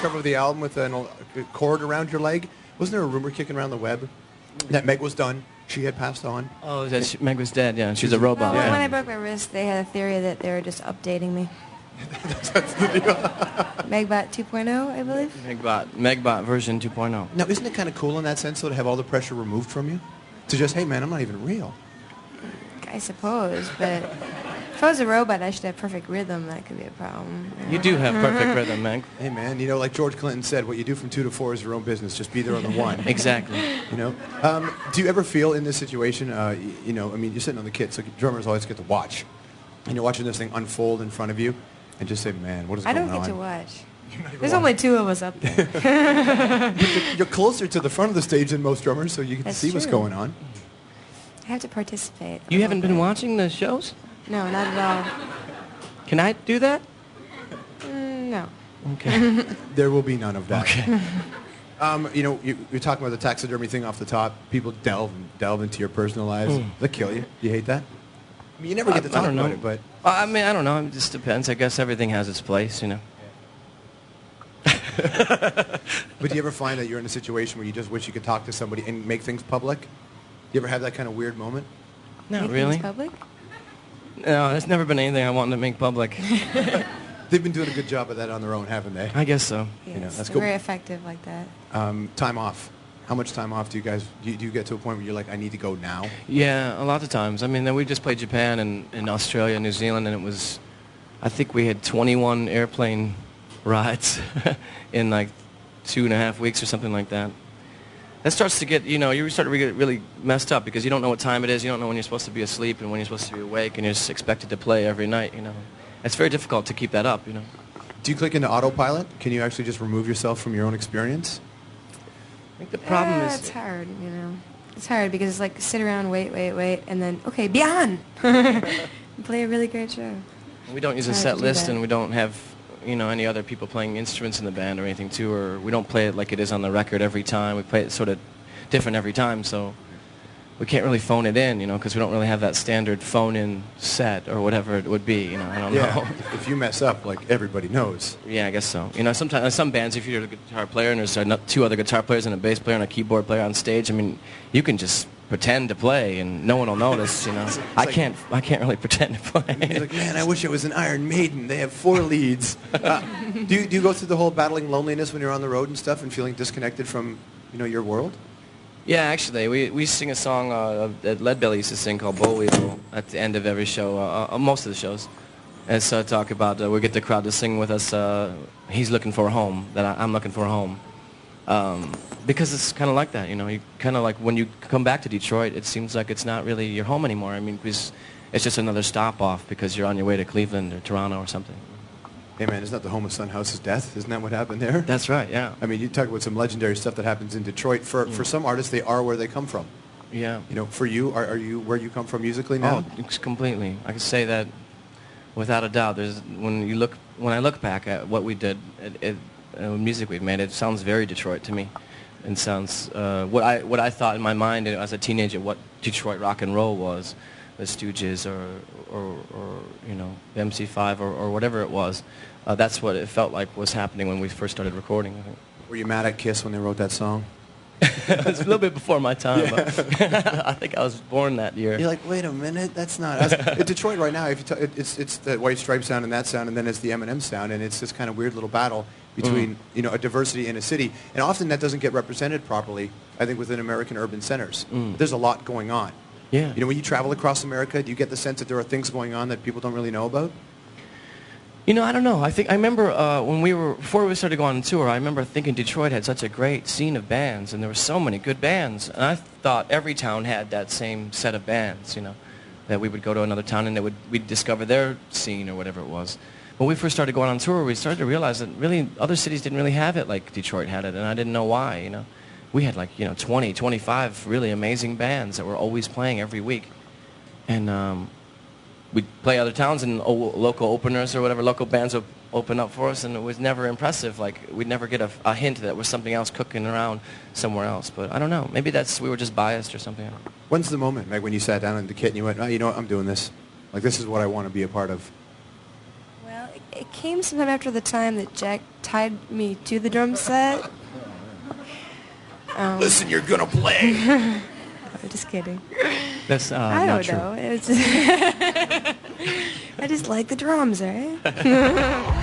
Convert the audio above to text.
cover of the album with a cord around your leg. Wasn't there a rumor kicking around the web that Meg was done? She had passed on. Oh, that Meg was dead. Yeah, she's a robot. Well, yeah. when I broke my wrist, they had a theory that they were just updating me. That's the deal. Megbot 2.0, I believe. Megbot version 2.0. Now, isn't it kind of cool in that sense, though, to have all the pressure removed from you? To just, hey, man, I'm not even real. I suppose, but if I was a robot, I should have perfect rhythm. That could be a problem. You do have perfect rhythm, Meg. Hey, man, you know, like George Clinton said, what you do from 2 to 4 is your own business. Just be there on the 1. Exactly. You know? Do you ever feel in this situation, you know, I mean, you're sitting on the kit, so drummers always get to watch. And you're watching this thing unfold in front of you and just say, man, what is going on? I don't get to watch. There's only 2 of us up there. You're closer to the front of the stage than most drummers, so you can see what's going on. I have to participate. You haven't been watching the shows? No, not at all. Can I do that? No. Okay. There will be none of that. Okay. You know, you're talking about the taxidermy thing off the top. People delve into your personal lives. They kill you. You hate that? I mean, you never get to talk about it, but... I mean, I don't know. It just depends. I guess everything has its place, you know. But do you ever find that you're in a situation where you just wish you could talk to somebody and make things public? You ever have that kind of weird moment? Not Make really. things public? No, there's never been anything I wanted to make public. They've been doing a good job of that on their own, haven't they? I guess so. Yes, You know, that's they're cool. very effective like that. Time off. How much time off do you guys, do you get to a point where you're like, I need to go now? Yeah, a lot of times. I mean, then we just played Japan and Australia, New Zealand, and it was, I think we had 21 airplane rides in like 2.5 weeks or something like that. That starts to get, you know, you start to get really messed up because you don't know what time it is, you don't know when you're supposed to be asleep and when you're supposed to be awake, and you're just expected to play every night, you know. It's very difficult to keep that up, you know. Do you click into autopilot? Can you actually just remove yourself from your own experience? I think the problem is... It's hard, you know. It's hard because it's like sit around, wait, and then, okay, be on! Play a really great show. We don't use a set list, and we don't have, you know, any other people playing instruments in the band or anything too, or we don't play it like it is on the record every time. We play it sort of different every time, so we can't really phone it in, you know, because we don't really have that standard phone-in set or whatever it would be, you know. I don't know. If you mess up, like everybody knows. Yeah, I guess so. You know, sometimes some bands, if you're a guitar player and there's 2 other guitar players and a bass player and a keyboard player on stage, I mean, you can just pretend to play and no one will notice, you know. I can't really pretend to play. You're like, man, I wish it was an Iron Maiden. They have 4 leads. Do you go through the whole battling loneliness when you're on the road and stuff and feeling disconnected from, you know, your world? Yeah, actually, we sing a song that Leadbelly used to sing called Boll Weevil at the end of every show, most of the shows. And so talk about, we get the crowd to sing with us, he's looking for a home, that I'm looking for a home. Because it's kind of like that, you know, you kind of like when you come back to Detroit, it seems like it's not really your home anymore. I mean, because it's just another stop off because you're on your way to Cleveland or Toronto or something. Hey, man, isn't that the home of Son House's death? Isn't that what happened there? That's right, yeah. I mean, you talk about some legendary stuff that happens in Detroit. For some artists, they are where they come from. Yeah. You know, for you, are you where you come from musically now? Oh, completely. I can say that without a doubt. When I look back at what we did, music we've made, it sounds very Detroit to me. It sounds what I thought in my mind as a teenager what Detroit rock and roll was, the Stooges or you know, the MC5 or whatever it was. That's what it felt like was happening when we first started recording, I think. Were you mad at Kiss when they wrote that song? It was a little bit before my time. Yeah. But I think I was born that year. You're like, wait a minute, that's not... Detroit right now, if you it's the White Stripe sound and that sound, and then it's the Eminem sound, and it's this kind of weird little battle between you know, a diversity in a city. And often that doesn't get represented properly, I think, within American urban centers. There's a lot going on. Yeah. You know, when you travel across America, do you get the sense that there are things going on that people don't really know about? You know, I don't know. I remember before we started going on tour, I remember thinking Detroit had such a great scene of bands, and there were so many good bands. And I thought every town had that same set of bands, you know, that we would go to another town and we'd discover their scene or whatever it was. When we first started going on tour, we started to realize that really other cities didn't really have it like Detroit had it, and I didn't know why, you know. We had like, you know, 20, 25 really amazing bands that were always playing every week. And we'd play other towns and local openers or whatever, local bands would open up for us, and it was never impressive. Like, we'd never get a hint that there was something else cooking around somewhere else. But I don't know. Maybe we were just biased or something. When's the moment, Meg, when you sat down in the kit and you went, oh, you know what, I'm doing this. Like, this is what I want to be a part of. Well, it came sometime after the time that Jack tied me to the drum set. Listen, you're gonna play. I'm just kidding. That's I not don't true. know. It's I just like the drums, right?